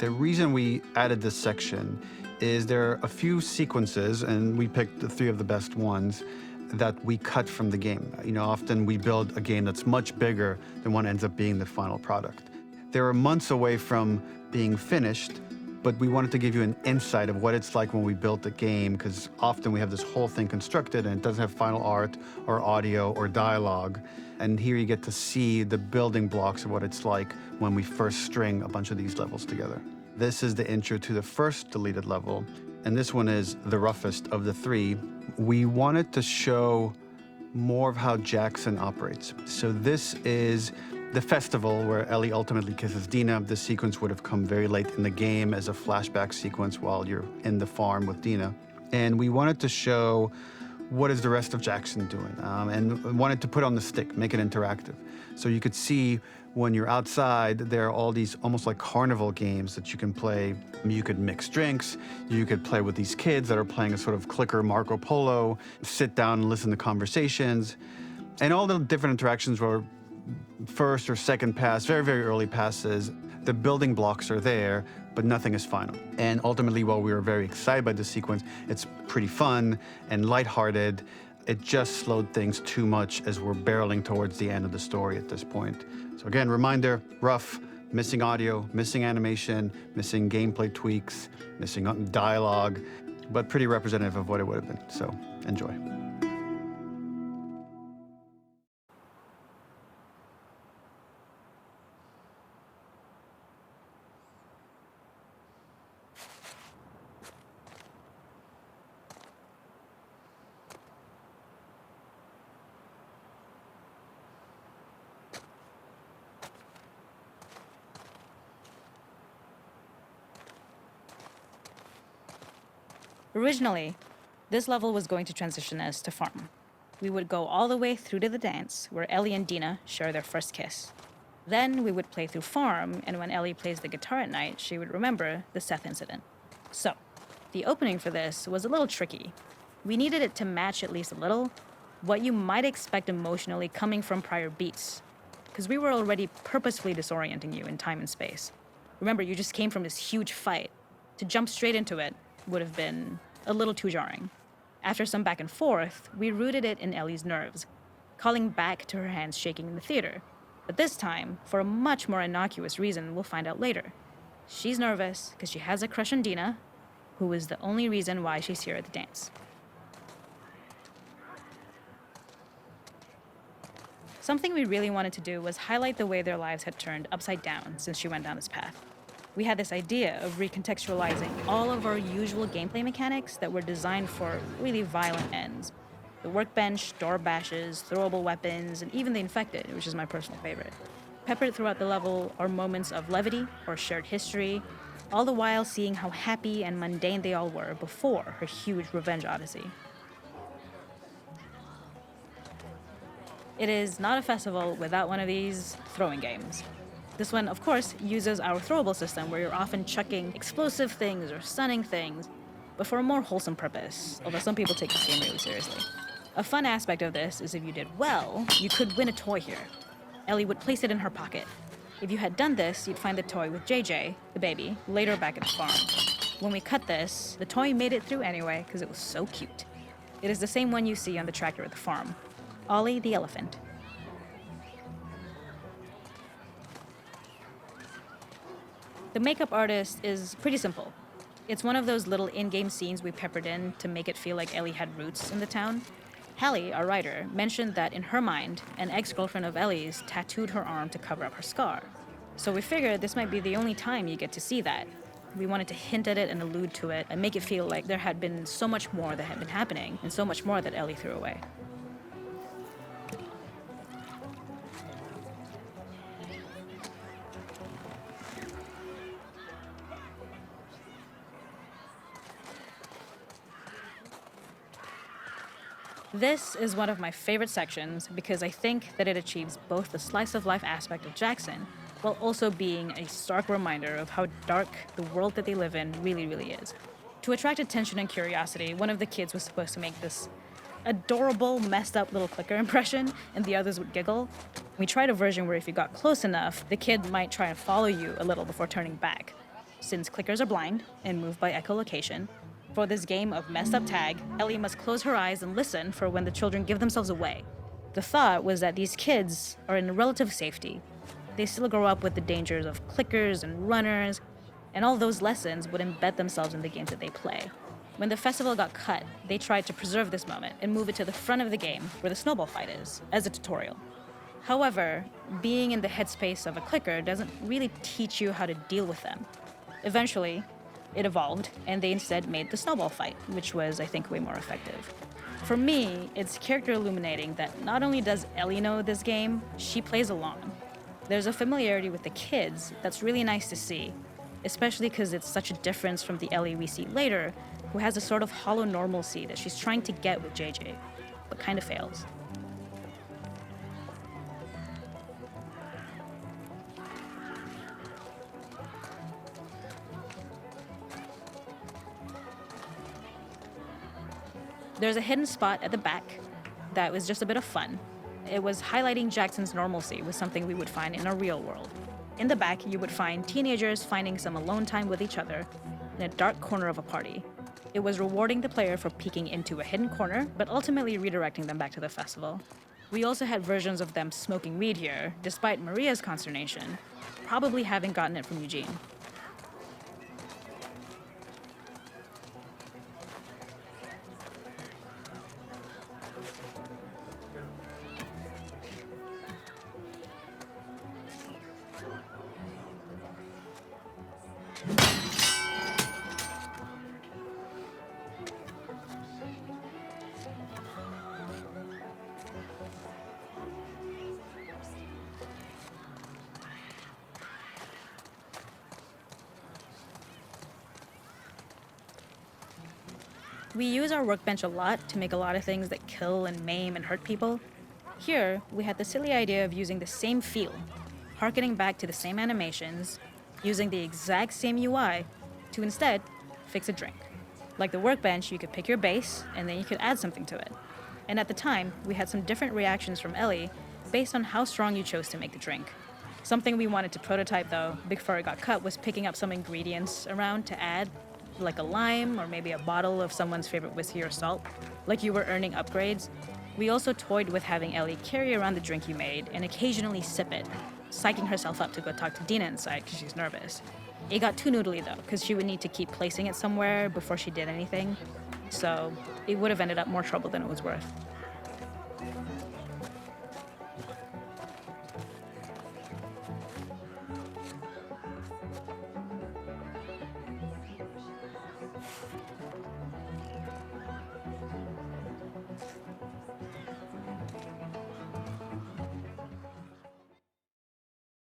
The reason we added this section is there are a few sequences, and we picked the 3 of the best ones, that we cut from the game. Often we build a game that's much bigger than what ends up being the final product. They were months away from being finished, but we wanted to give you an insight of what it's like when we built a game, because often we have this whole thing constructed and it doesn't have final art or audio or dialogue. And here you get to see the building blocks of what it's like when we first string a bunch of these levels together. This is the intro to the first deleted level, and this one is the roughest of the 3. We wanted to show more of how Jackson operates. So this is the festival where Ellie ultimately kisses Dina. This sequence would have come very late in the game as a flashback sequence while you're in the farm with Dina. And we wanted to show what is the rest of Jackson doing, and wanted to put on the stick, make it interactive. So you could see when you're outside, there are all these almost like carnival games that you can play. You could mix drinks, you could play with these kids that are playing a sort of clicker Marco Polo, sit down and listen to conversations. And all the different interactions were first or second pass, very, very early passes. The building blocks are there, but nothing is final. And ultimately, while we were very excited by this sequence, it's pretty fun and lighthearted. It just slowed things too much as we're barreling towards the end of the story at this point. So again, reminder, rough, missing audio, missing animation, missing gameplay tweaks, missing dialogue, but pretty representative of what it would have been. So enjoy. Originally, this level was going to transition us to farm. We would go all the way through to the dance, where Ellie and Dina share their first kiss. Then we would play through farm, and when Ellie plays the guitar at night, she would remember the Seth incident. So, the opening for this was a little tricky. We needed it to match at least a little what you might expect emotionally coming from prior beats, because we were already purposefully disorienting you in time and space. Remember, you just came from this huge fight. To jump straight into it would have been a little too jarring. After some back and forth, we rooted it in Ellie's nerves, calling back to her hands shaking in the theater. But this time, for a much more innocuous reason we'll find out later. She's nervous because she has a crush on Dina, who is the only reason why she's here at the dance. Something we really wanted to do was highlight the way their lives had turned upside down since she went down this path. We had this idea of recontextualizing all of our usual gameplay mechanics that were designed for really violent ends. The workbench, door bashes, throwable weapons, and even the infected, which is my personal favorite. Peppered throughout the level are moments of levity or shared history, all the while seeing how happy and mundane they all were before her huge revenge odyssey. It is not a festival without one of these throwing games. This one, of course, uses our throwable system where you're often chucking explosive things or stunning things, but for a more wholesome purpose, although some people take this game really seriously. A fun aspect of this is if you did well, you could win a toy here. Ellie would place it in her pocket. If you had done this, you'd find the toy with JJ, the baby, later back at the farm. When we cut this, the toy made it through anyway because it was so cute. It is the same one you see on the tractor at the farm. Ollie the elephant. The makeup artist is pretty simple. It's one of those little in-game scenes we peppered in to make it feel like Ellie had roots in the town. Hallie, our writer, mentioned that in her mind, an ex-girlfriend of Ellie's tattooed her arm to cover up her scar. So we figured this might be the only time you get to see that. We wanted to hint at it and allude to it and make it feel like there had been so much more that had been happening and so much more that Ellie threw away. This is one of my favorite sections because I think that it achieves both the slice-of-life aspect of Jackson while also being a stark reminder of how dark the world that they live in really, really is. To attract attention and curiosity, one of the kids was supposed to make this adorable, messed up little clicker impression, and the others would giggle. We tried a version where if you got close enough, the kid might try and follow you a little before turning back. Since clickers are blind and move by echolocation, for this game of messed up tag, Ellie must close her eyes and listen for when the children give themselves away. The thought was that these kids are in relative safety. They still grow up with the dangers of clickers and runners, and all those lessons would embed themselves in the games that they play. When the festival got cut, they tried to preserve this moment and move it to the front of the game where the snowball fight is, as a tutorial. However, being in the headspace of a clicker doesn't really teach you how to deal with them. Eventually, it evolved, and they instead made the snowball fight, which was, I think, way more effective. For me, it's character illuminating that not only does Ellie know this game, she plays along. There's a familiarity with the kids that's really nice to see, especially because it's such a difference from the Ellie we see later, who has a sort of hollow normalcy that she's trying to get with JJ, but kind of fails. There's a hidden spot at the back that was just a bit of fun. It was highlighting Jackson's normalcy with something we would find in a real world. In the back, you would find teenagers finding some alone time with each other in a dark corner of a party. It was rewarding the player for peeking into a hidden corner, but ultimately redirecting them back to the festival. We also had versions of them smoking weed here, despite Maria's consternation, probably having gotten it from Eugene. We use our workbench a lot to make a lot of things that kill and maim and hurt people. Here, we had the silly idea of using the same feel, harkening back to the same animations, using the exact same UI to instead fix a drink. Like the workbench, you could pick your base and then you could add something to it. And at the time, we had some different reactions from Ellie based on how strong you chose to make the drink. Something we wanted to prototype though, before it got cut, was picking up some ingredients around to add, like a lime or maybe a bottle of someone's favorite whiskey or salt, like you were earning upgrades. We also toyed with having Ellie carry around the drink you made and occasionally sip it, psyching herself up to go talk to Dina inside because she's nervous. It got too noodly though, because she would need to keep placing it somewhere before she did anything, so it would have ended up more trouble than it was worth.